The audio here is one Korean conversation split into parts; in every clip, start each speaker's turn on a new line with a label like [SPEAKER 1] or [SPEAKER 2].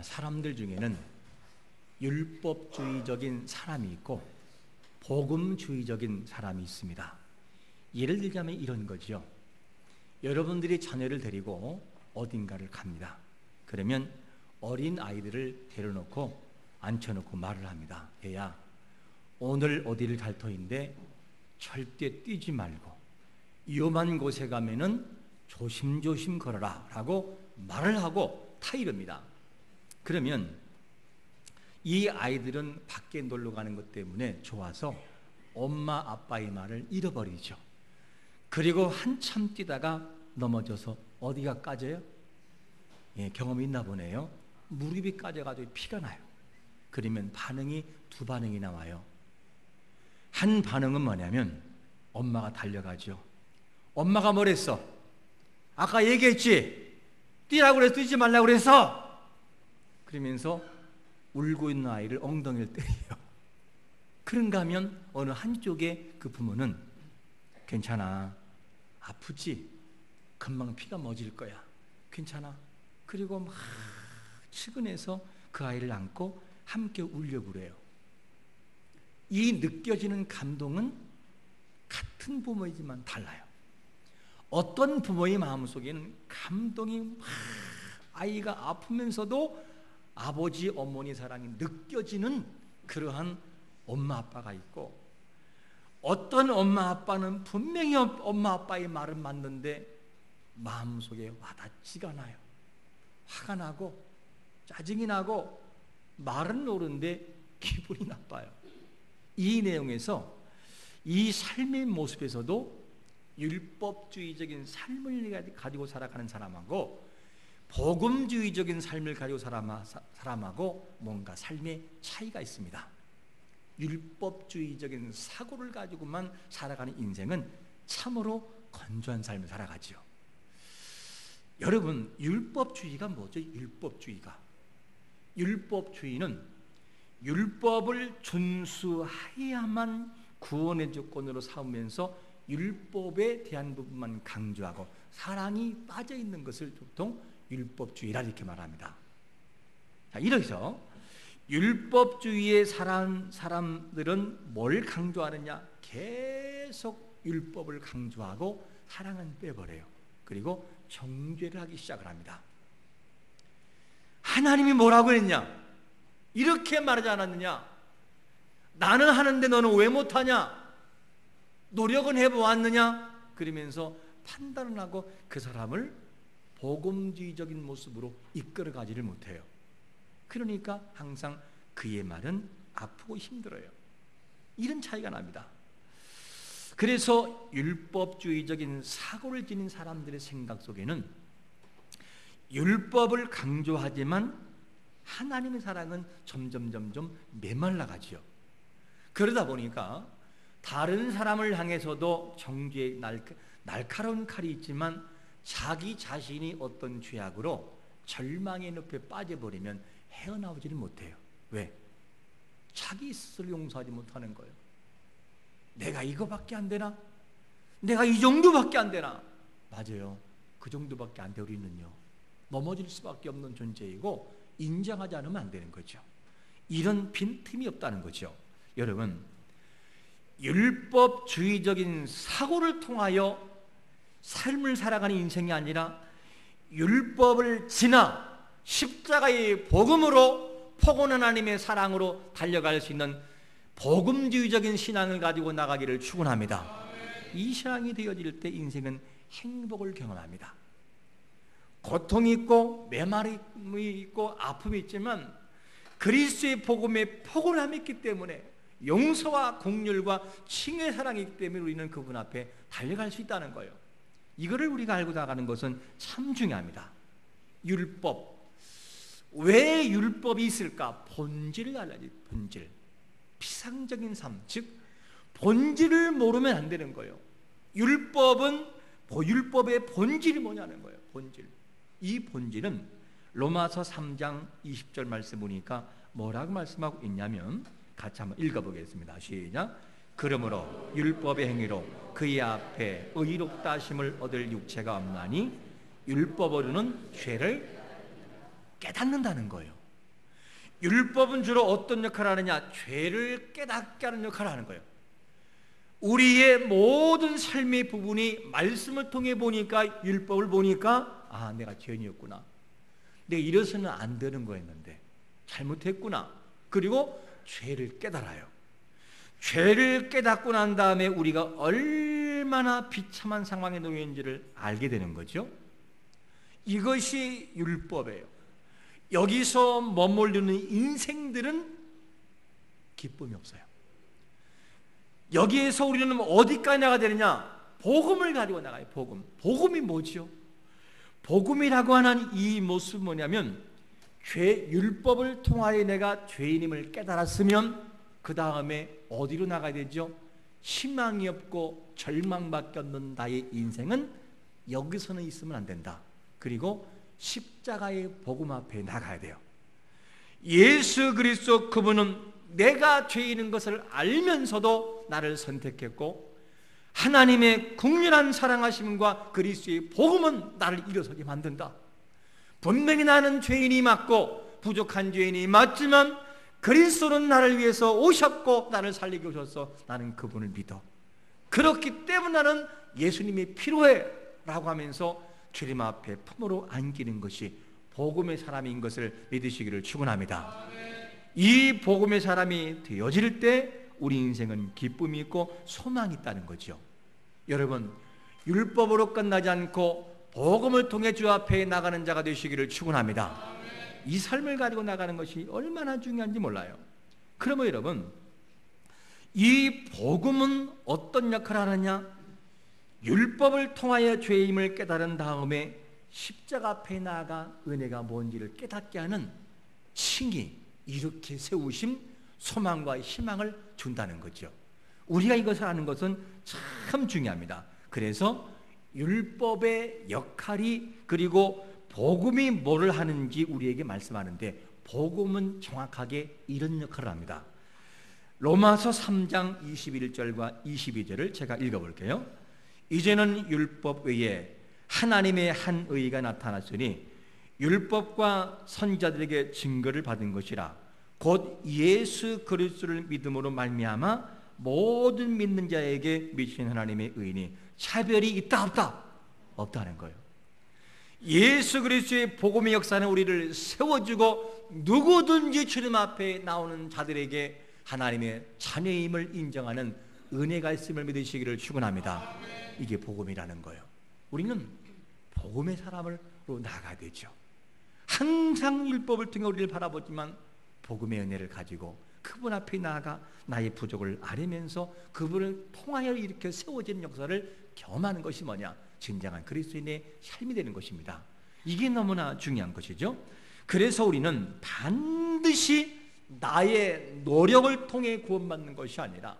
[SPEAKER 1] 사람들 중에는 율법주의적인 사람이 있고 복음주의적인 사람이 있습니다. 예를 들자면 이런 거죠. 여러분들이 자녀를 데리고 어딘가를 갑니다. 그러면 어린 아이들을 데려놓고 앉혀놓고 말을 합니다. 얘야, 오늘 어디를 갈 터인데 절대 뛰지 말고 위험한 곳에 가면은 조심조심 걸어라 라고 말을 하고 타이릅니다. 그러면 이 아이들은 밖에 놀러 가는 것 때문에 좋아서 엄마 아빠의 말을 잃어버리죠. 그리고 한참 뛰다가 넘어져서 어디가 까져요? 경험이 있나 보네요. 무릎이 까져가지고 피가 나요. 그러면 반응이 두 반응이 나와요. 한 반응은 뭐냐면 엄마가 달려가죠. 엄마가 뭐랬어? 아까 얘기했지? 뛰라고 그래서 뛰지 말라고 그래서! 그러면서 울고 있는 아이를 엉덩이를 때려요. 그런가 하면 어느 한쪽에 그 부모는 괜찮아, 아프지? 금방 피가 멎을 거야, 괜찮아. 그리고 막 측은해서 그 아이를 안고 함께 울려고 그래요. 이 느껴지는 감동은 같은 부모이지만 달라요. 어떤 부모의 마음속에는 감동이 막 아이가 아프면서도 아버지 어머니 사랑이 느껴지는 그러한 엄마 아빠가 있고, 어떤 엄마 아빠는 분명히 엄마 아빠의 말은 맞는데 마음속에 와닿지가 않아요. 화가 나고 짜증이 나고 말은 옳은데 기분이 나빠요. 이 내용에서 이 삶의 모습에서도 율법주의적인 삶을 가지고 살아가는 사람하고 복음주의적인 삶을 가지고 사람하고 뭔가 삶의 차이가 있습니다. 율법주의적인 사고를 가지고만 살아가는 인생은 참으로 건조한 삶을 살아가죠. 여러분, 율법주의가 뭐죠? 율법주의는 율법을 준수해야만 구원의 조건으로 삼으면서 율법에 대한 부분만 강조하고 사랑이 빠져 있는 것을 보통 율법주의라 이렇게 말합니다. 자, 이래서 율법주의의 사람들은 뭘 강조하느냐? 계속 율법을 강조하고 사랑은 빼버려요. 그리고 정죄를 하기 시작을 합니다. 하나님이 뭐라고 했냐? 이렇게 말하지 않았느냐? 나는 하는데 너는 왜 못하냐? 노력은 해보았느냐? 그러면서 판단을 하고 그 사람을 복음주의적인 모습으로 이끌어가지를 못해요. 그러니까 항상 그의 말은 아프고 힘들어요. 이런 차이가 납니다. 그래서 율법주의적인 사고를 지닌 사람들의 생각 속에는 율법을 강조하지만 하나님의 사랑은 점점 메말라가지요. 그러다 보니까 다른 사람을 향해서도 정죄의 날카로운 칼이 있지만 자기 자신이 어떤 죄악으로 절망의 늪에 빠져버리면 헤어나오지를 못해요. 왜? 자기 스스로 용서하지 못하는 거예요. 내가 이거밖에 안 되나? 내가 이 정도밖에 안 되나? 맞아요. 그 정도밖에 안 돼. 우리는요, 넘어질 수밖에 없는 존재이고 인정하지 않으면 안 되는 거죠. 이런 빈틈이 없다는 거죠. 여러분, 율법주의적인 사고를 통하여 삶을 살아가는 인생이 아니라 율법을 지나 십자가의 복음으로 포곤 하나님의 사랑으로 달려갈 수 있는 복음주의적인 신앙을 가지고 나가기를 축원합니다. 이 신앙이 되어질 때 인생은 행복을 경험합니다. 고통이 있고 메마름이 있고 아픔이 있지만 그리스도의 복음에 포곤함이 있기 때문에, 용서와 긍휼과 칭의 사랑이 있기 때문에 우리는 그분 앞에 달려갈 수 있다는 거예요. 이거를 우리가 알고 나가는 것은 참 중요합니다. 율법, 왜 율법이 있을까? 본질을 알아야지. 본질, 피상적인 삶, 즉 본질을 모르면 안 되는 거예요. 율법의 본질이 뭐냐는 거예요. 본질. 이 본질은 로마서 3장 20절 말씀 보니까 뭐라고 말씀하고 있냐면, 같이 한번 읽어보겠습니다. 시작. 그러므로 율법의 행위로 그의 앞에 의롭다 하심을 얻을 육체가 없나니 율법으로는 죄를 깨닫는다는 거예요. 율법은 주로 어떤 역할을 하느냐? 죄를 깨닫게 하는 역할을 하는 거예요. 우리의 모든 삶의 부분이 말씀을 통해 보니까, 율법을 보니까, 아, 내가 죄인이었구나, 내가 이래서는 안 되는 거였는데 잘못했구나, 그리고 죄를 깨달아요. 죄를 깨닫고 난 다음에 우리가 얼마나 비참한 상황에 놓여 있는지를 알게 되는 거죠. 이것이 율법이에요. 여기서 머무르는 인생들은 기쁨이 없어요. 여기에서 우리는 어디까지 나가야 되느냐? 복음을 가지고 나가요. 복음이 뭐죠? 복음이라고 하는 이 모습은 뭐냐면, 율법을 통하여 내가 죄인임을 깨달았으면 그 다음에 어디로 나가야 되죠? 희망이 없고 절망밖에 없는 나의 인생은 여기서는 있으면 안 된다. 그리고 십자가의 복음 앞에 나가야 돼요. 예수 그리스도, 그분은 내가 죄인인 것을 알면서도 나를 선택했고, 하나님의 국률한 사랑하심과 그리스도의 복음은 나를 일어서게 만든다. 분명히 나는 죄인이 맞고 부족한 죄인이 맞지만 그리스도는 나를 위해서 오셨고 나를 살리게 오셔서 나는 그분을 믿어. 그렇기 때문에 나는 예수님이 필요해 라고 하면서 주님 앞에 품으로 안기는 것이 복음의 사람인 것을 믿으시기를 축원합니다. 이 복음의 사람이 되어질 때 우리 인생은 기쁨이 있고 소망이 있다는 거죠. 여러분, 율법으로 끝나지 않고 복음을 통해 주 앞에 나가는 자가 되시기를 축원합니다. 이 삶을 가지고 나가는 것이 얼마나 중요한지 몰라요. 그러면 여러분, 이 복음은 어떤 역할을 하느냐? 율법을 통하여 죄임을 깨달은 다음에 십자가 앞에 나아가 은혜가 뭔지를 깨닫게 하는 칭의, 이렇게 세우심, 소망과 희망을 준다는 거죠. 우리가 이것을 아는 것은 참 중요합니다. 그래서 율법의 역할이, 그리고 복음이 뭐를 하는지 우리에게 말씀하는데, 복음은 정확하게 이런 역할을 합니다. 로마서 3장 21절과 22절을 제가 읽어볼게요. 이제는 율법 외에 하나님의 한 의가 나타났으니 율법과 선지자들에게 증거를 받은 것이라. 곧 예수 그리스도를 믿음으로 말미암아 모든 믿는 자에게 미친 하나님의 의인이 차별이 있다 없다? 없다는 거예요. 예수 그리스도의 복음의 역사는 우리를 세워주고 누구든지 주님 앞에 나오는 자들에게 하나님의 자녀임을 인정하는 은혜가 있음을 믿으시기를 축원합니다. 이게 복음이라는 거예요. 우리는 복음의 사람으로 나아가야 되죠. 항상 율법을 통해 우리를 바라보지만 복음의 은혜를 가지고 그분 앞에 나아가 나의 부족을 아뢰면서 그분을 통하여 이렇게 세워지는 역사를 경험하는 것이 뭐냐? 진정한 그리스도인의 삶이 되는 것입니다. 이게 너무나 중요한 것이죠. 그래서 우리는 반드시 나의 노력을 통해 구원받는 것이 아니라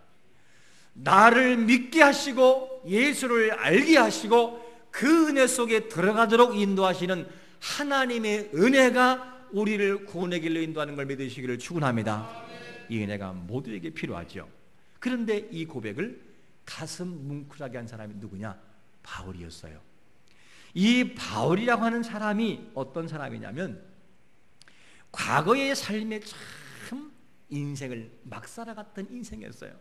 [SPEAKER 1] 나를 믿게 하시고 예수를 알게 하시고 그 은혜 속에 들어가도록 인도하시는 하나님의 은혜가 우리를 구원의 길로 인도하는 걸 믿으시기를 축원합니다. 이 은혜가 모두에게 필요하죠. 그런데 이 고백을 가슴 뭉클하게 한 사람이 누구냐? 바울이었어요. 이 바울이라고 하는 사람이 어떤 사람이냐면 과거의 삶에 참 인생을 막 살아갔던 인생이었어요.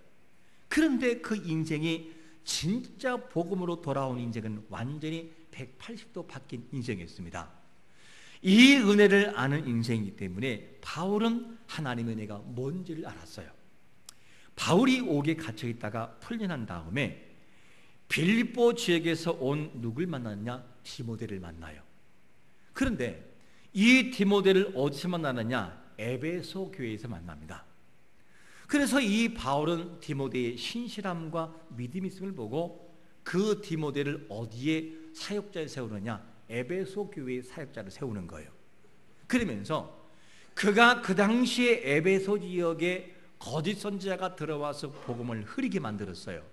[SPEAKER 1] 그런데 그 인생이 진짜 복음으로 돌아온 인생은 완전히 180도 바뀐 인생이었습니다. 이 은혜를 아는 인생이기 때문에 바울은 하나님의 은혜가 뭔지를 알았어요. 바울이 옥에 갇혀 있다가 풀려난 다음에 빌립보 지역에서 온 누굴 만났냐? 디모데를 만나요. 그런데 이 디모데를 어디서 만나느냐? 에베소 교회에서 만납니다. 그래서 이 바울은 디모데의 신실함과 믿음이 있음을 보고 그 디모데를 어디에 사역자에 세우느냐? 에베소 교회의 사역자를 세우는 거예요. 그러면서 그가 그 당시에 에베소 지역에 거짓 선지자가 들어와서 복음을 흐리게 만들었어요.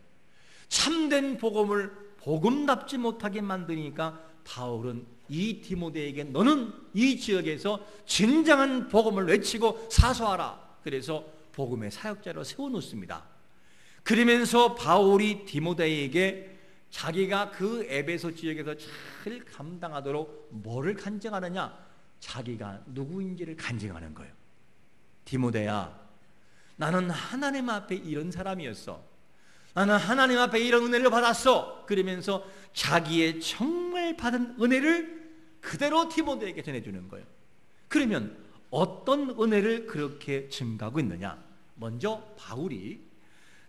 [SPEAKER 1] 참된 복음을 복음답지 못하게 만드니까 바울은 이 디모데에게 너는 이 지역에서 진정한 복음을 외치고 사소하라. 그래서 복음의 사역자로 세워놓습니다. 그러면서 바울이 디모데에게 자기가 그 에베소 지역에서 잘 감당하도록 뭐를 간증하느냐? 자기가 누구인지를 간증하는 거예요. 디모데야, 나는 하나님 앞에 이런 사람이었어. 나는 하나님 앞에 이런 은혜를 받았어. 그러면서 자기의 정말 받은 은혜를 그대로 디모데에게 전해주는 거예요. 그러면 어떤 은혜를 그렇게 증가하고 있느냐? 먼저 바울이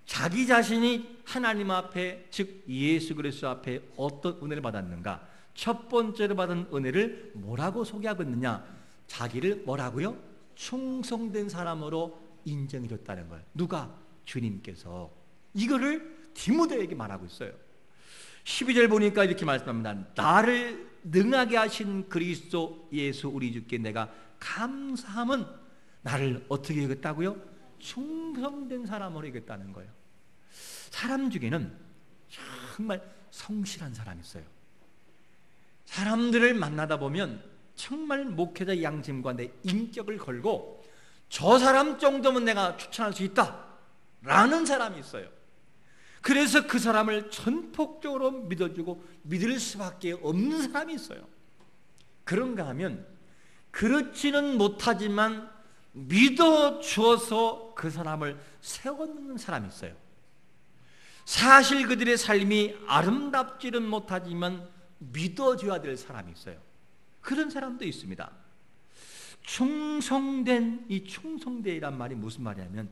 [SPEAKER 1] 자기 자신이 하나님 앞에, 즉 예수 그리스도 앞에 어떤 은혜를 받았는가? 첫 번째로 받은 은혜를 뭐라고 소개하고 있느냐? 자기를 뭐라고요? 충성된 사람으로 인정해 줬다는 거예요. 누가? 주님께서. 이거를 디모데에게 말하고 있어요. 12절 보니까 이렇게 말씀합니다. 나를 능하게 하신 그리스도 예수 우리 주께 내가 감사함은 나를 어떻게 여겼다고요? 충성된 사람으로 여겼다는 거예요. 사람 중에는 정말 성실한 사람이 있어요. 사람들을 만나다 보면 정말 목회자 양심과 내 인격을 걸고 저 사람 정도면 내가 추천할 수 있다 라는 사람이 있어요. 그래서 그 사람을 전폭적으로 믿어주고 믿을 수밖에 없는 사람이 있어요. 그런가 하면 그렇지는 못하지만 믿어주어서 그 사람을 세워놓는 사람이 있어요. 사실 그들의 삶이 아름답지는 못하지만 믿어줘야 될 사람이 있어요. 그런 사람도 있습니다. 충성된, 이 충성되이란 말이 무슨 말이냐면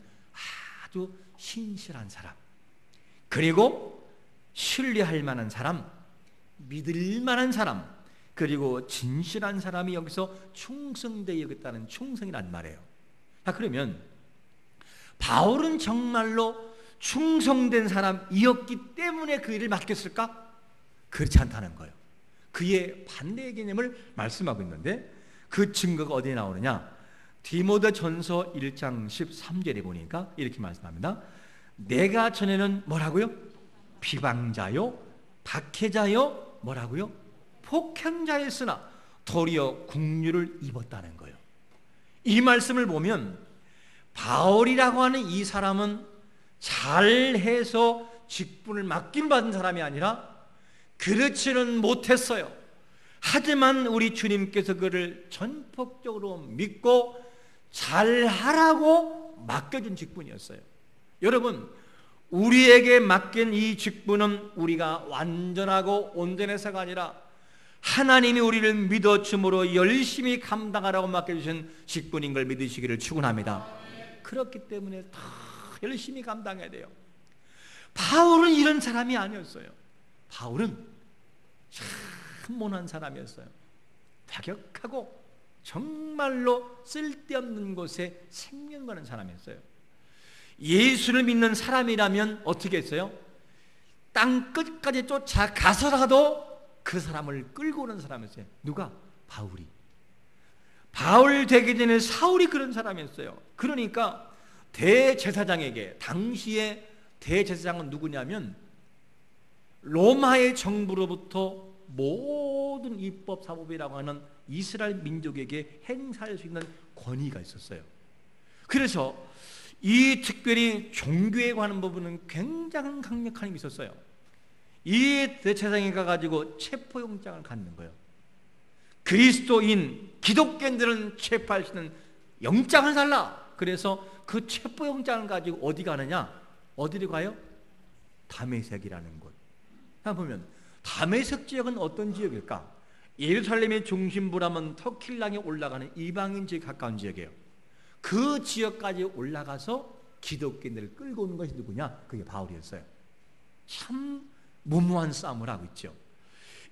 [SPEAKER 1] 아주 신실한 사람, 그리고 신뢰할 만한 사람, 믿을 만한 사람, 그리고 진실한 사람이 여기서 충성되어 여겼다는 충성이란 말이에요. 그러면 바울은 정말로 충성된 사람이었기 때문에 그 일을 맡겼을까? 그렇지 않다는 거예요. 그의 반대의 개념을 말씀하고 있는데 그 증거가 어디에 나오느냐? 디모데전서 1장 13절에 보니까 이렇게 말씀합니다. 내가 전에는 뭐라고요? 비방자요, 박해자요, 뭐라고요? 폭행자였으나 도리어 긍휼을 입었다는 거예요. 이 말씀을 보면 바울이라고 하는 이 사람은 잘해서 직분을 맡김 받은 사람이 아니라 그렇지는 못했어요. 하지만 우리 주님께서 그를 전폭적으로 믿고 잘하라고 맡겨준 직분이었어요. 여러분, 우리에게 맡긴 이 직분은 우리가 완전하고 온전해서가 아니라 하나님이 우리를 믿어줌으로 열심히 감당하라고 맡겨주신 직분인 걸 믿으시기를 축원합니다. 그렇기 때문에 다 열심히 감당해야 돼요. 바울은 이런 사람이 아니었어요. 바울은 참 모난 사람이었어요. 다격하고 정말로 쓸데없는 곳에 생명 거는 사람이었어요. 예수를 믿는 사람이라면 어떻게 했어요? 땅 끝까지 쫓아가서라도 그 사람을 끌고 오는 사람이었어요. 누가? 바울이. 바울 되기 전에 사울이 그런 사람이었어요. 그러니까 대제사장에게, 당시에 대제사장은 누구냐면 로마의 정부로부터 모든 입법 사법이라고 하는 이스라엘 민족에게 행사할 수 있는 권위가 있었어요. 그래서 이 특별히 종교에 관한 부분은 굉장히 강력한 힘이 있었어요. 이 대제사장이 가가지고 체포영장을 갖는 거예요. 그리스도인 기독교인들은 체포할 수 있는 영장을 달라. 그래서 그 체포영장을 가지고 어디 가느냐? 어디로 가요? 다메섹이라는 곳. 보면 다메섹 지역은 어떤 지역일까? 예루살렘의 중심부라면 터킬랑에 올라가는 이방인 지역에 가까운 지역이에요. 그 지역까지 올라가서 기독교인들을 끌고 오는 것이 누구냐? 그게 바울이었어요. 참 무모한 싸움을 하고 있죠.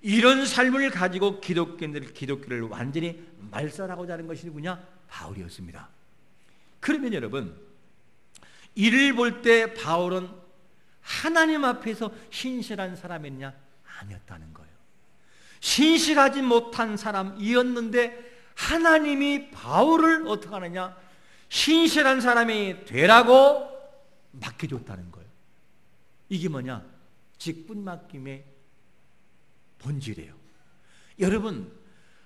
[SPEAKER 1] 이런 삶을 가지고 기독교를 완전히 말살하고자 하는 것이 누구냐? 바울이었습니다. 그러면 여러분, 이를 볼 때 바울은 하나님 앞에서 신실한 사람이었냐? 아니었다는 거예요. 신실하지 못한 사람이었는데 하나님이 바울을 어떻게 하느냐? 신실한 사람이 되라고 맡겨줬다는 거예요. 이게 뭐냐? 직분 맡김의 본질이에요. 여러분,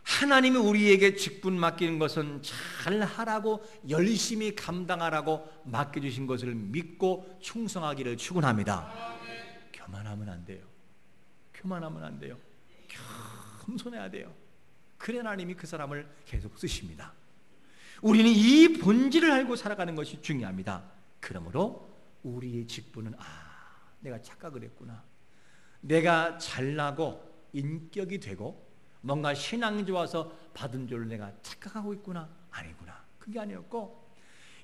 [SPEAKER 1] 하나님이 우리에게 직분 맡기는 것은 잘하라고 열심히 감당하라고 맡겨주신 것을 믿고 충성하기를 축원합니다. 교만하면 안 돼요. 교만하면 안 돼요. 겸손해야 돼요. 그래 하나님이 그 사람을 계속 쓰십니다. 우리는 이 본질을 알고 살아가는 것이 중요합니다. 그러므로 우리의 직분은 내가 착각을 했구나. 내가 잘나고 인격이 되고 뭔가 신앙이 좋아서 받은 줄을 내가 착각하고 있구나. 아니구나. 그게 아니었고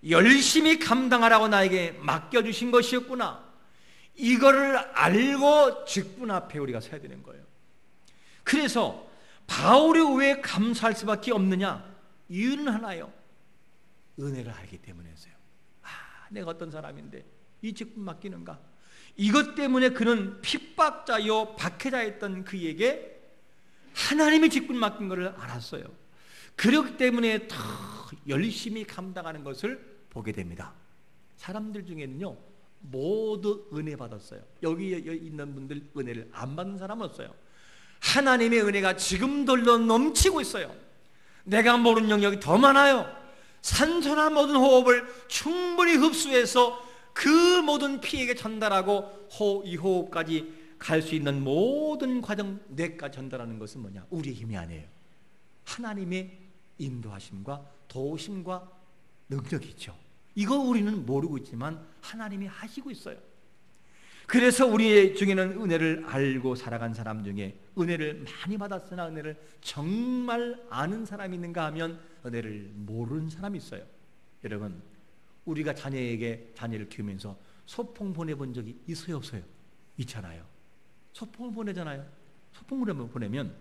[SPEAKER 1] 열심히 감당하라고 나에게 맡겨주신 것이었구나. 이거를 알고 직분 앞에 우리가 서야 되는 거예요. 그래서 바울이 왜 감사할 수밖에 없느냐? 이유는 하나요. 은혜를 알기 때문이었어요. 내가 어떤 사람인데 이 직분 맡기는가? 이것 때문에 그는 핍박자요 박해자였던 그에게 하나님의 직분 맡긴 것을 알았어요. 그렇기 때문에 더 열심히 감당하는 것을 보게 됩니다. 사람들 중에는요 모두 은혜 받았어요. 여기 있는 분들 은혜를 안 받는 사람은 없어요. 하나님의 은혜가 지금도 넘치고 있어요. 내가 모르는 영역이 더 많아요. 산소나 모든 호흡을 충분히 흡수해서 그 모든 피에게 전달하고 이 호흡까지 갈 수 있는 모든 과정 뇌까지 전달하는 것은 뭐냐? 우리의 힘이 아니에요. 하나님의 인도하심과 도우심과 능력이죠. 이거 우리는 모르고 있지만 하나님이 하시고 있어요. 그래서 우리 중에는 은혜를 알고 살아간 사람 중에 은혜를 많이 받았으나 은혜를 정말 아는 사람이 있는가 하면 은혜를 모르는 사람이 있어요. 여러분, 우리가 자녀를 키우면서 소풍 보내본 적이 있어요, 없어요? 있잖아요. 소풍을 보내잖아요. 소풍을 보내면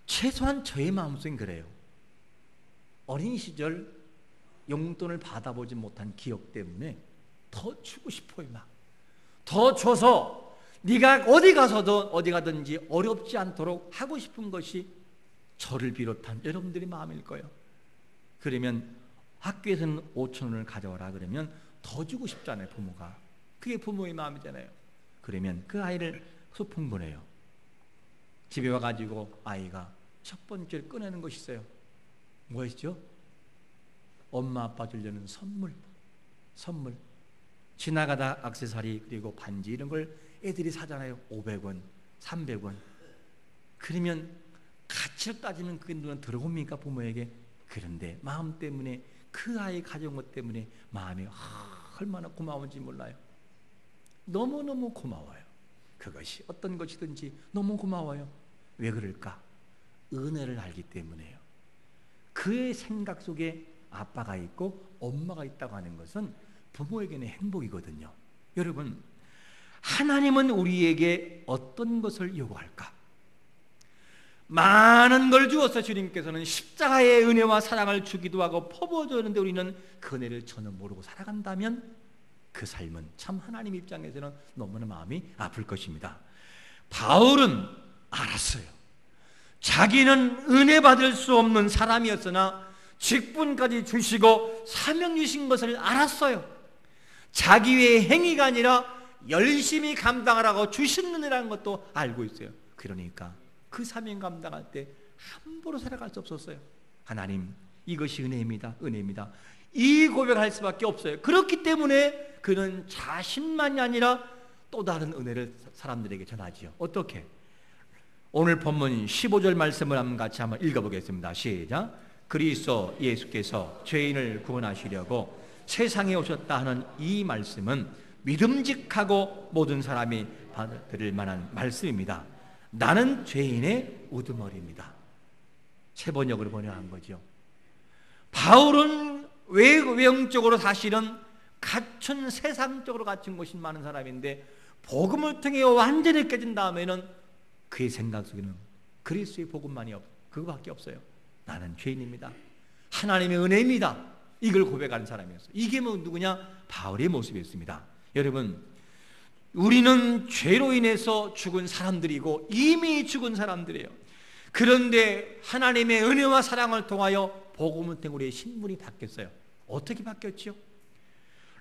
[SPEAKER 1] 최소한 저의 마음속엔 그래요. 어린 시절 용돈을 받아보지 못한 기억 때문에 더 주고 싶어요. 막 더 줘서 네가 어디 가든지 어렵지 않도록 하고 싶은 것이 저를 비롯한 여러분들의 마음일 거예요. 그러면 학교에서는 5,000원을 가져와라 그러면 더 주고 싶잖아요. 부모가. 그게 부모의 마음이잖아요. 그러면 그 아이를 소풍 보내요. 집에 와가지고 아이가 첫 번째로 꺼내는 것이 있어요. 뭐였죠? 엄마 아빠 주려는 선물. 지나가다 액세서리 그리고 반지 이런 걸 애들이 사잖아요. 500원, 300원. 그러면 가치를 따지면 그게 눈에 들어옵니까? 부모에게. 그런데 마음 때문에 그 아이 가져온 것 때문에 마음이 얼마나 고마운지 몰라요. 너무너무 고마워요. 그것이 어떤 것이든지 너무 고마워요. 왜 그럴까? 은혜를 알기 때문에요. 그의 생각 속에 아빠가 있고 엄마가 있다고 하는 것은 부모에게는 행복이거든요. 여러분, 하나님은 우리에게 어떤 것을 요구할까? 많은 걸 주어서 주님께서는 십자가의 은혜와 사랑을 주기도 하고 퍼부어주는데 우리는 그 은혜를 전혀 모르고 살아간다면 그 삶은 참 하나님 입장에서는 너무나 마음이 아플 것입니다. 바울은 알았어요. 자기는 은혜 받을 수 없는 사람이었으나 직분까지 주시고 사명 주신 것을 알았어요. 자기의 행위가 아니라 열심히 감당하라고 주신 은혜라는 것도 알고 있어요. 그러니까 그 사명 감당할 때 함부로 살아갈 수 없었어요. 하나님, 이것이 은혜입니다. 은혜입니다. 이 고백할 수밖에 없어요. 그렇기 때문에 그는 자신만이 아니라 또 다른 은혜를 사람들에게 전하지요. 어떻게? 오늘 본문 15절 말씀을 한번 같이 한번 읽어보겠습니다. 시작. 그리스도 예수께서 죄인을 구원하시려고 세상에 오셨다 하는 이 말씀은 믿음직하고 모든 사람이 받아들일 만한 말씀입니다. 나는 죄인의 우두머리입니다. 세 번역으로 번역한 거죠. 바울은 외형적으로 사실은 갖춘 세상적으로 갖춘 것이 많은 사람인데 복음을 통해 완전히 깨진 다음에는 그의 생각 속에는 그리스도의 복음만이 그거밖에 없어요. 나는 죄인입니다. 하나님의 은혜입니다. 이걸 고백하는 사람이었어요. 이게 누구냐? 바울의 모습이었습니다. 여러분, 우리는 죄로 인해서 죽은 사람들이고 이미 죽은 사람들이에요. 그런데 하나님의 은혜와 사랑을 통하여 복음을 통해 우리의 신분이 바뀌었어요. 어떻게 바뀌었죠?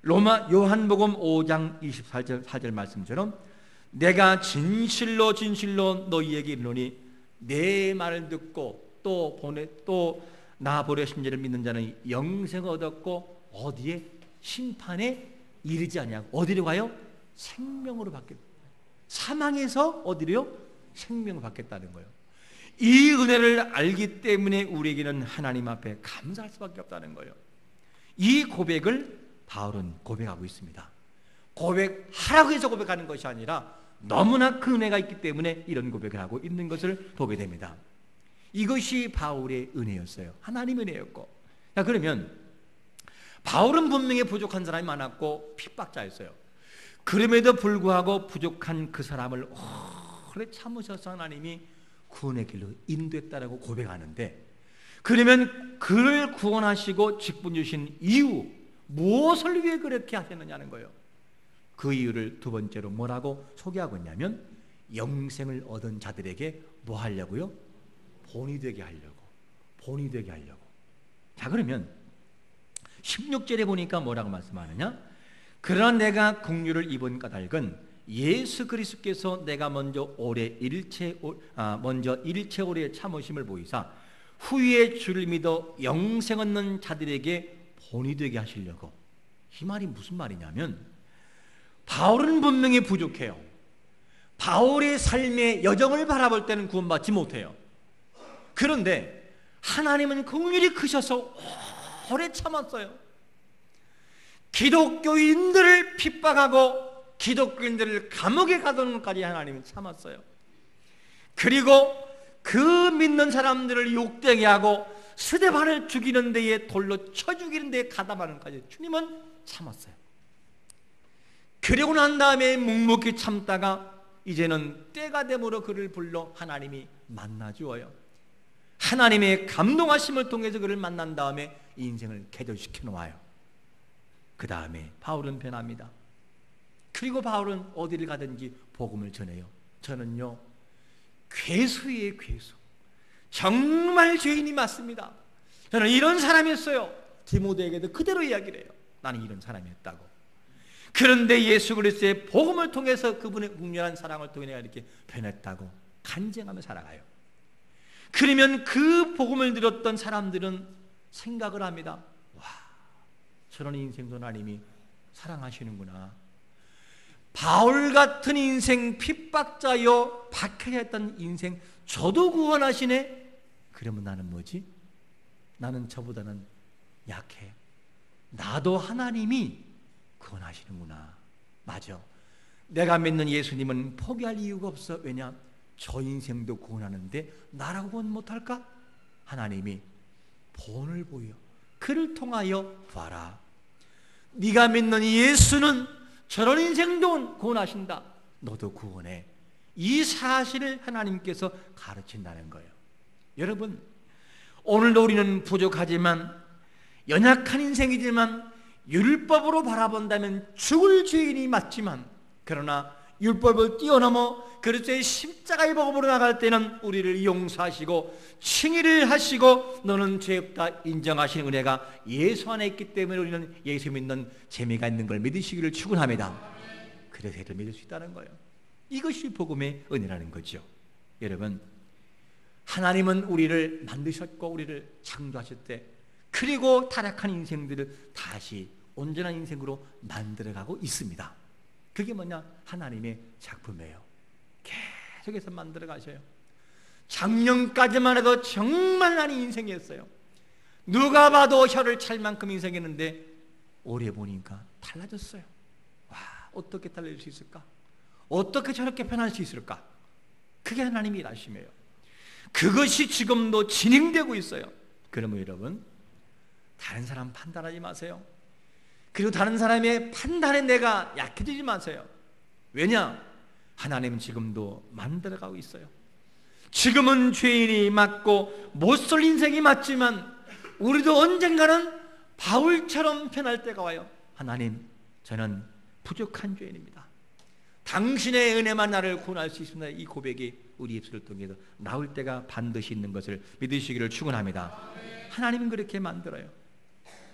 [SPEAKER 1] 요한복음 5장 24절 말씀처럼 내가 진실로 너희에게 이르노니 내 말을 듣고 또 나 보내신 자를 믿는 자는 영생을 얻었고 어디에? 심판에 이르지 아니하고 어디로 가요? 생명으로 바뀌었다. 사망에서 어디로요? 생명을 받겠다는 거예요. 이 은혜를 알기 때문에 우리에게는 하나님 앞에 감사할 수밖에 없다는 거예요. 이 고백을 바울은 고백하고 있습니다. 고백하라고 해서 고백하는 것이 아니라 너무나 그 은혜가 있기 때문에 이런 고백을 하고 있는 것을 보게 됩니다. 이것이 바울의 은혜였어요. 하나님의 은혜였고. 자, 그러면 바울은 분명히 부족한 사람이 많았고 핍박자였어요. 그럼에도 불구하고 부족한 그 사람을 오래 참으셔서 하나님이 구원의 길로 인도했다라고 고백하는데, 그러면 그를 구원하시고 직분 주신 이유, 무엇을 위해 그렇게 하셨느냐는 거예요. 그 이유를 두 번째로 뭐라고 소개하고 있냐면, 영생을 얻은 자들에게 뭐 하려고요? 본이 되게 하려고. 본이 되게 하려고. 자, 그러면 16절에 보니까 뭐라고 말씀하느냐? 그러나 내가 긍휼을 입은 까닭은 예수 그리스도께서 내가 먼저 일체 오래 참으심을 보이사 후에 주를 믿어 영생 얻는 자들에게 본이 되게 하시려고. 이 말이 무슨 말이냐면, 바울은 분명히 부족해요. 바울의 삶의 여정을 바라볼 때는 구원받지 못해요. 그런데 하나님은 긍휼이 크셔서 오래 참았어요. 기독교인들을 핍박하고 기독교인들을 감옥에 가두는 것까지 하나님은 참았어요. 그리고 그 믿는 사람들을 욕되게 하고 스데반을 죽이는 데에 돌로 쳐 죽이는 데에 가담하는 것까지 주님은 참았어요. 그리고 난 다음에 묵묵히 참다가 이제는 때가 되므로 그를 불러 하나님이 만나 주어요. 하나님의 감동하심을 통해서 그를 만난 다음에 인생을 개조시켜 놓아요. 그 다음에 바울은 변합니다. 그리고 바울은 어디를 가든지 복음을 전해요. 저는요, 괴수예요, 괴수. 정말 죄인이 맞습니다. 저는 이런 사람이었어요. 디모데에게도 그대로 이야기를 해요. 나는 이런 사람이었다고. 그런데 예수 그리스도의 복음을 통해서 그분의 국률한 사랑을 통해 내가 이렇게 변했다고 간증하며 살아가요. 그러면 그 복음을 들었던 사람들은 생각을 합니다. 와, 저런 인생도 하나님이 사랑하시는구나. 바울 같은 인생, 핍박자여 박해야 했던 인생 저도 구원하시네. 그러면 나는 뭐지? 나는 저보다는 약해. 나도 하나님이 구원하시는구나. 맞아. 내가 믿는 예수님은 포기할 이유가 없어. 왜냐? 저 인생도 구원하는데 나라고 구원 못할까? 하나님이 본을 보여. 그를 통하여 봐라. 네가 믿는 예수는 저런 인생도 구원하신다. 너도 구원해. 이 사실을 하나님께서 가르친다는 거예요. 여러분, 오늘도 우리는 부족하지만 연약한 인생이지만 율법으로 바라본다면 죽을 죄인이 맞지만, 그러나 율법을 뛰어넘어 그리스도의 십자가의 복음으로 나갈 때는 우리를 용서하시고 칭의를 하시고 너는 죄 없다 인정하시는 은혜가 예수 안에 있기 때문에 우리는 예수 믿는 재미가 있는 걸 믿으시기를 축원합니다. 그래서 이를 믿을 수 있다는 거예요. 이것이 복음의 은혜라는 거죠. 여러분, 하나님은 우리를 만드셨고 우리를 창조하실 때, 그리고 타락한 인생들을 다시 온전한 인생으로 만들어가고 있습니다. 그게 뭐냐? 하나님의 작품이에요. 계속해서 만들어 가셔요. 작년까지만 해도 정말 많은 인생이었어요. 누가 봐도 혀를 찰 만큼 인생이었는데 올해 보니까 달라졌어요. 와, 어떻게 달라질 수 있을까? 어떻게 저렇게 변할 수 있을까? 그게 하나님의 일하심이에요. 그것이 지금도 진행되고 있어요. 그러면 여러분, 다른 사람 판단하지 마세요. 그리고 다른 사람의 판단에 내가 약해지지 마세요. 왜냐? 하나님은 지금도 만들어가고 있어요. 지금은 죄인이 맞고 못쏠 인생이 맞지만 우리도 언젠가는 바울처럼 변할 때가 와요. 하나님, 저는 부족한 죄인입니다. 당신의 은혜만 나를 구원할 수 있습니다. 이 고백이 우리 입술을 통해서 나올 때가 반드시 있는 것을 믿으시기를 축원합니다. 하나님은 그렇게 만들어요.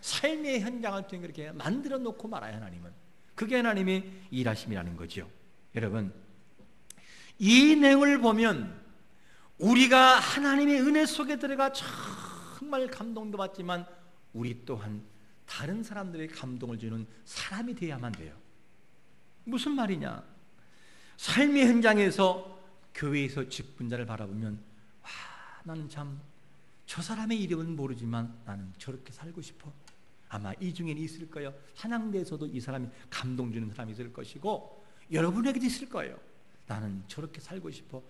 [SPEAKER 1] 삶의 현장을 통해 그렇게 만들어 놓고 말아요. 하나님은 그게 하나님의 일하심이라는 거죠. 여러분, 이 내용을 보면 우리가 하나님의 은혜 속에 들어가 정말 감동도 받지만 우리 또한 다른 사람들의 감동을 주는 사람이 되어야만 돼요. 무슨 말이냐? 삶의 현장에서 교회에서 직분자를 바라보면 와, 나는 참 저 사람의 이름은 모르지만 나는 저렇게 살고 싶어. 아마 이 중에는 있을 거예요. 한양대에서도 이 사람이 감동 주는 사람이 있을 것이고 여러분에게도 있을 거예요. 나는 저렇게 살고 싶어.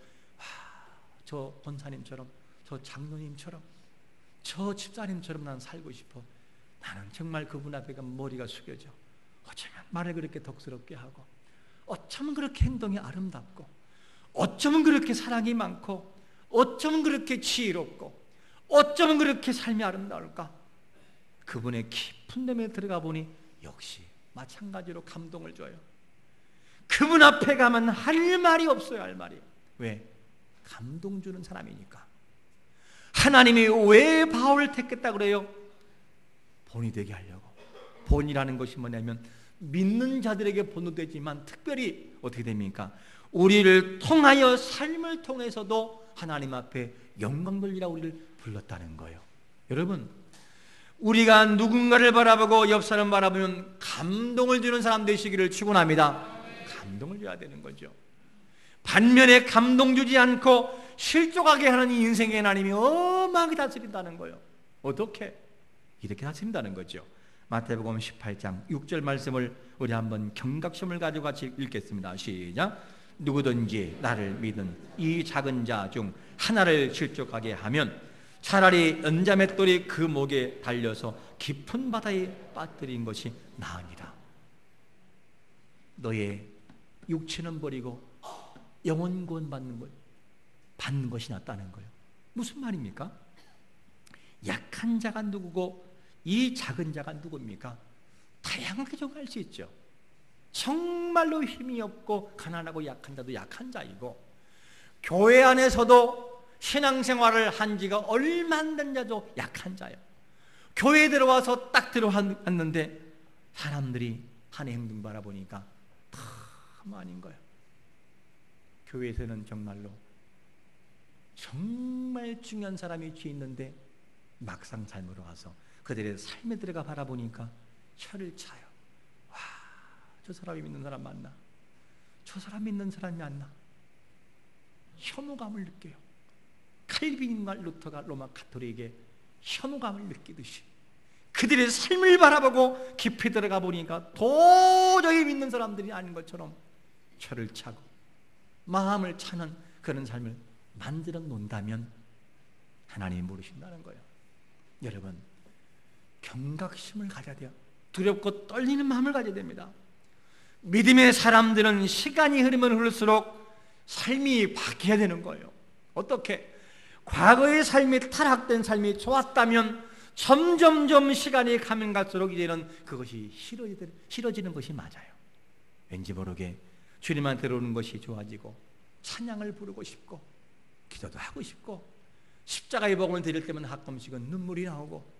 [SPEAKER 1] 저 권사님처럼, 저 장로님처럼, 저 집사님처럼 나는 살고 싶어. 나는 정말 그분 앞에 가면 머리가 숙여져. 어쩌면 말을 그렇게 덕스럽게 하고, 어쩌면 그렇게 행동이 아름답고, 어쩌면 그렇게 사랑이 많고, 어쩌면 그렇게 지혜롭고, 어쩌면 그렇게 삶이 아름다울까? 그분의 깊은 데에 들어가 보니 역시 마찬가지로 감동을 줘요. 그분 앞에 가면 할 말이 없어요. 할 말이. 왜? 감동 주는 사람이니까. 하나님이 왜 바울을 택했다 그래요? 본이 되게 하려고. 본이라는 것이 뭐냐면 믿는 자들에게 본도 되지만 특별히 어떻게 됩니까? 우리를 통하여 삶을 통해서도 하나님 앞에 영광 돌리라 우리를 불렀다는 거예요. 여러분, 우리가 누군가를 바라보고 옆 사람 바라보면 감동을 주는 사람 되시기를 축원합니다. 감동을 줘야 되는 거죠. 반면에 감동 주지 않고 실족하게 하는 인생의 하나님이 어마하게 다스린다는 거예요. 어떻게? 이렇게 다스린다는 거죠. 마태복음 18장 6절 말씀을 우리 한번 경각심을 가지고 같이 읽겠습니다. 시작. 누구든지 나를 믿은 이 작은 자 중 하나를 실족하게 하면 차라리 연자맷돌이 그 목에 달려서 깊은 바다에 빠뜨린 것이 나으니라. 너의 육체는 버리고 영혼 구원 받는 것이 낫다는 거예요. 무슨 말입니까? 약한 자가 누구고 이 작은 자가 누굽니까? 다양하게 정할 수 있죠. 정말로 힘이 없고 가난하고 약한 자도 약한 자이고, 교회 안에서도 신앙생활을 한 지가 얼마 안 된 자도 약한 자예요. 교회에 들어와서 딱 들어왔는데 사람들이 한 행동 바라보니까 참 아닌 거예요. 교회에서는 정말로 정말 중요한 사람이 뒤에 있는데 막상 삶으로 와서 그들의 삶에 들어가 바라보니까 혀를 차요. 와, 저 사람이 믿는 사람 맞나? 저 사람 믿는 사람이 맞나? 혐오감을 느껴요. 칼빈과 루터가 로마 가톨릭에 혐오감을 느끼듯이 그들의 삶을 바라보고 깊이 들어가 보니까 도저히 믿는 사람들이 아닌 것처럼 혀를 차고 마음을 차는 그런 삶을 만들어 놓는다면 하나님이 모르신다는 거예요. 여러분, 경각심을 가져야 돼요. 두렵고 떨리는 마음을 가져야 됩니다. 믿음의 사람들은 시간이 흐르면 흐를수록 삶이 바뀌어야 되는 거예요. 어떻게? 과거의 삶이 타락된 삶이 좋았다면 점점점 시간이 가면 갈수록 이제는 그것이 싫어지는 것이 맞아요. 왠지 모르게 주님한테 오는 것이 좋아지고 찬양을 부르고 싶고 기도도 하고 싶고 십자가의 복음을 드릴 때면 가끔씩은 눈물이 나오고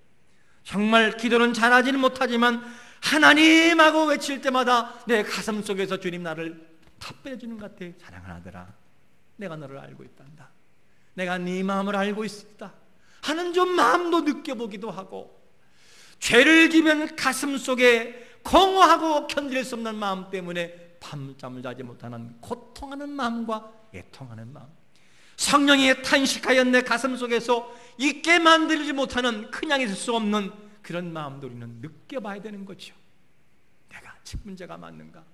[SPEAKER 1] 정말 기도는 잘하지는 못하지만 하나님하고 외칠 때마다 내 가슴 속에서 주님 나를 답변해 주는 것 같아. 사랑하는 아들아, 내가 너를 알고 있단다. 내가 네 마음을 알고 있다 하는 좀 마음도 느껴보기도 하고, 죄를 지면 가슴 속에 공허하고 견딜 수 없는 마음 때문에 밤잠을 자지 못하는 고통하는 마음과 애통하는 마음, 성령이 탄식하여 내 가슴 속에서 있게 만들지 못하는 그냥 있을 수 없는 그런 마음도 우리는 느껴봐야 되는 거죠. 내가 집 문제가 맞는가?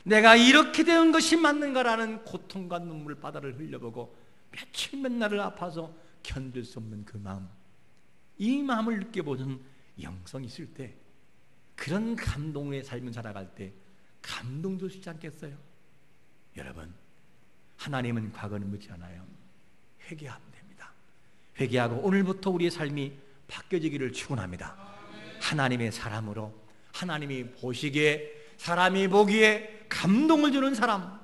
[SPEAKER 1] 내가 이렇게 되는 것이 맞는가라는 고통과 눈물 바다를 흘려보고 며칠 몇 날을 아파서 견딜 수 없는 그 마음, 이 마음을 느껴보는 영성이 있을 때, 그런 감동의 삶을 살아갈 때 감동 줄 수 있지 않겠어요? 여러분, 하나님은 과거를 묻지 않아요. 회개하면 됩니다. 회개하고 오늘부터 우리의 삶이 바뀌어지기를 축원합니다. 하나님의 사람으로, 하나님이 보시기에, 사람이 보기에 감동을 주는 사람,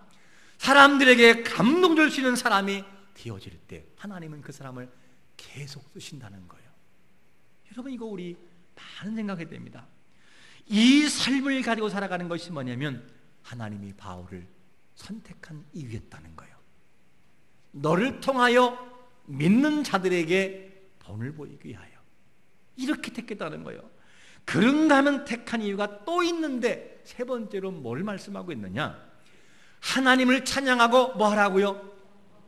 [SPEAKER 1] 사람들에게 감동 줄 수 있는 사람이 되어질 때 하나님은 그 사람을 계속 쓰신다는 거예요. 여러분, 이거 우리 많은 생각해야 됩니다. 이 삶을 가지고 살아가는 것이 뭐냐면 하나님이 바울을 선택한 이유였다는 거예요. 너를 통하여 믿는 자들에게 본을 보이기 위하여 이렇게 택했다는 거예요. 그런가 하면 택한 이유가 또 있는데, 세 번째로 뭘 말씀하고 있느냐? 하나님을 찬양하고 뭐 하라고요?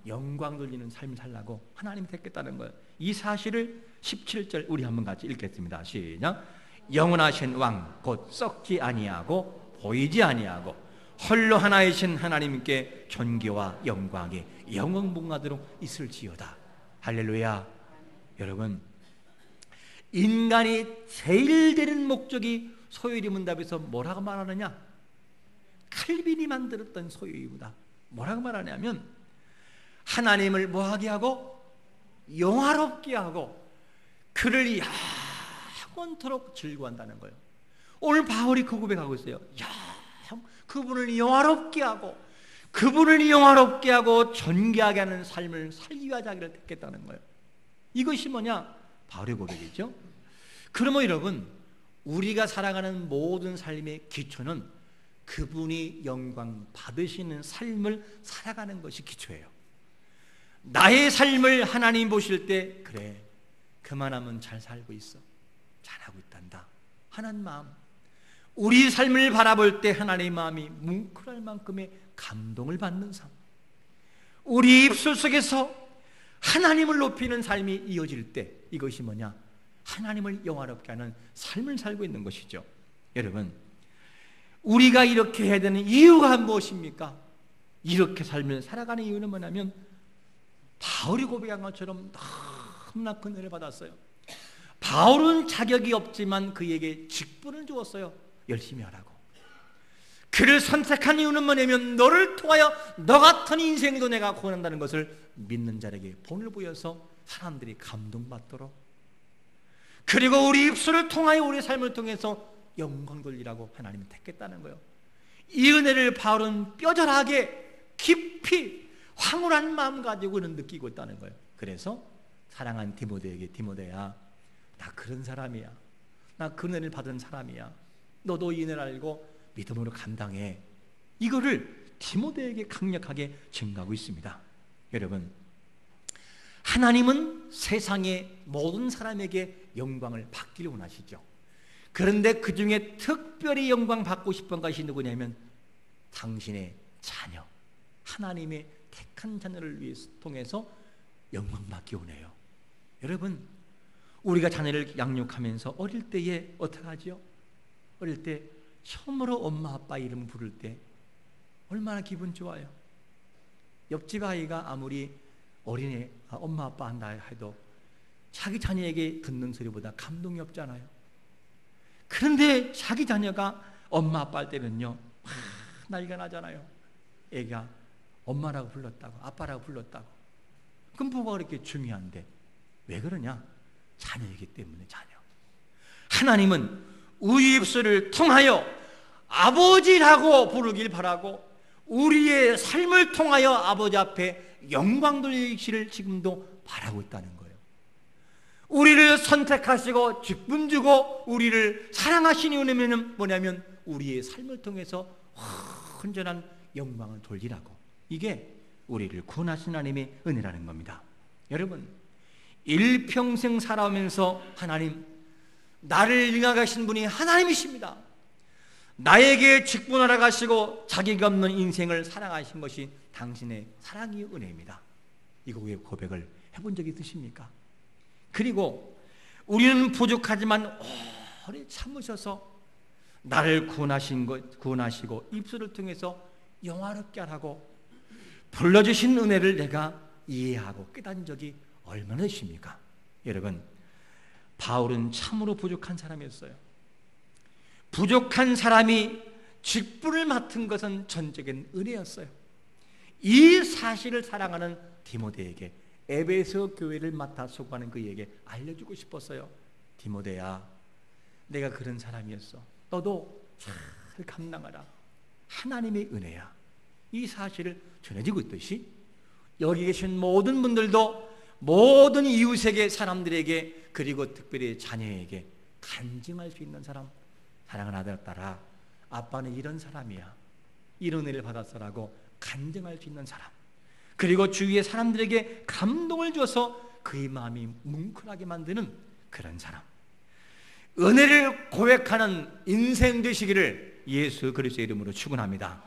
[SPEAKER 1] 영광 돌리는 삶을 살라고 하나님이 택했다는 거예요. 이 사실을 17절 우리 한번 같이 읽겠습니다. 시작. 영원하신 왕 곧 썩지 아니하고 보이지 아니하고 홀로 하나이신 하나님께 존귀와 영광이 영원무궁하도록 있을지어다. 할렐루야. 여러분, 인간이 제일 되는 목적이 소요리 문답에서 뭐라고 말하느냐? 칼빈이 만들었던 소요리보다 뭐라고 말하냐면 하나님을 뭐하게 하고 영화롭게 하고 그를 영원토록 즐거워한다는 거예요. 오늘 바울이 그 고백하고 있어요. 그분을 영화롭게 하고 그분을 영화롭게 하고 존귀하게 하는 삶을 살기 위하 자기를 택했다는 거예요. 이것이 뭐냐? 바울의 고백이죠. 그러면 여러분, 우리가 살아가는 모든 삶의 기초는 그분이 영광 받으시는 삶을 살아가는 것이 기초예요. 나의 삶을 하나님 보실 때 그래, 그만하면 잘 살고 있어, 잘하고 있단다 하는 마음, 우리 삶을 바라볼 때 하나님의 마음이 뭉클할 만큼의 감동을 받는 삶, 우리 입술 속에서 하나님을 높이는 삶이 이어질 때 이것이 뭐냐? 하나님을 영화롭게 하는 삶을 살고 있는 것이죠. 여러분, 우리가 이렇게 해야 되는 이유가 무엇입니까? 이렇게 살면 살아가는 이유는 뭐냐면 바울이 고백한 것처럼 너무나 큰 은혜를 받았어요. 바울은 자격이 없지만 그에게 직분을 주었어요. 열심히 하라고. 그를 선택한 이유는 뭐냐면 너를 통하여 너 같은 인생도 내가 구원한다는 것을 믿는 자에게 본을 보여서 사람들이 감동받도록, 그리고 우리 입술을 통하여 우리 삶을 통해서 영광 돌리라고 하나님이 택했다는 거예요. 이 은혜를 바울은 뼈저하게 깊이 황홀한 마음 가지고는 느끼고 있다는 거예요. 그래서 사랑한 디모데에게, 디모데야, 나 그런 사람이야, 나 그 은혜를 받은 사람이야, 너도 이 은혜를 알고 믿음으로 감당해, 이거를 디모데에게 강력하게 증가하고 있습니다. 여러분, 하나님은 세상의 모든 사람에게 영광을 받기를 원하시죠. 그런데 그 중에 특별히 영광 받고 싶은 것이 누구냐면 당신의 자녀, 하나님의 택한 자녀를 위해서 통해서 영광 받기 원해요. 여러분, 우리가 자녀를 양육하면서 어릴 때에 어떻게 하죠? 어릴 때 처음으로 엄마 아빠 이름 부를 때 얼마나 기분 좋아요. 옆집 아이가 아무리 어린애 엄마 아빠 한다 해도 자기 자녀에게 듣는 소리보다 감동이 없잖아요. 그런데 자기 자녀가 엄마 아빠 할 때는요 난리가 나잖아요. 애가 엄마라고 불렀다고, 아빠라고 불렀다고. 그럼 뭐가 그렇게 중요한데? 왜 그러냐? 자녀이기 때문에. 자녀. 하나님은 우리 입술을 통하여 아버지라고 부르길 바라고 우리의 삶을 통하여 아버지 앞에 영광 돌리시를 지금도 바라고 있다는 거예요. 우리를 선택하시고 직분 주고 우리를 사랑하신 이유는 뭐냐면 우리의 삶을 통해서 온전한 영광을 돌리라고. 이게 우리를 구원하신 하나님의 은혜라는 겁니다. 여러분, 일평생 살아오면서 하나님, 나를 인하가신 분이 하나님이십니다. 나에게 직분하러 가시고 자기가 없는 인생을 사랑하신 것이 당신의 사랑의 은혜입니다. 이거 왜 고백을 해본 적이 있으십니까? 그리고 우리는 부족하지만 오래 참으셔서 나를 구원하시고 입술을 통해서 영화롭게 하라고 불러주신 은혜를 내가 이해하고 깨달은 적이 얼마나 되십니까? 여러분, 바울은 참으로 부족한 사람이었어요. 부족한 사람이 직분을 맡은 것은 전적인 은혜였어요. 이 사실을 사랑하는 디모데에게, 에베소 교회를 맡아 수고하는 그에게 알려주고 싶었어요. 디모데야, 내가 그런 사람이었어. 너도 잘 감당하라. 하나님의 은혜야. 이 사실을 전해지고 있듯이 여기 계신 모든 분들도 모든 이웃에게, 사람들에게, 그리고 특별히 자녀에게 간증할 수 있는 사람, 사랑하는 아들, 딸아, 아빠는 이런 사람이야, 이런 은혜를 받았어라고 간증할 수 있는 사람, 그리고 주위의 사람들에게 감동을 줘서 그의 마음이 뭉클하게 만드는 그런 사람, 은혜를 고백하는 인생 되시기를 예수 그리스도의 이름으로 축원합니다.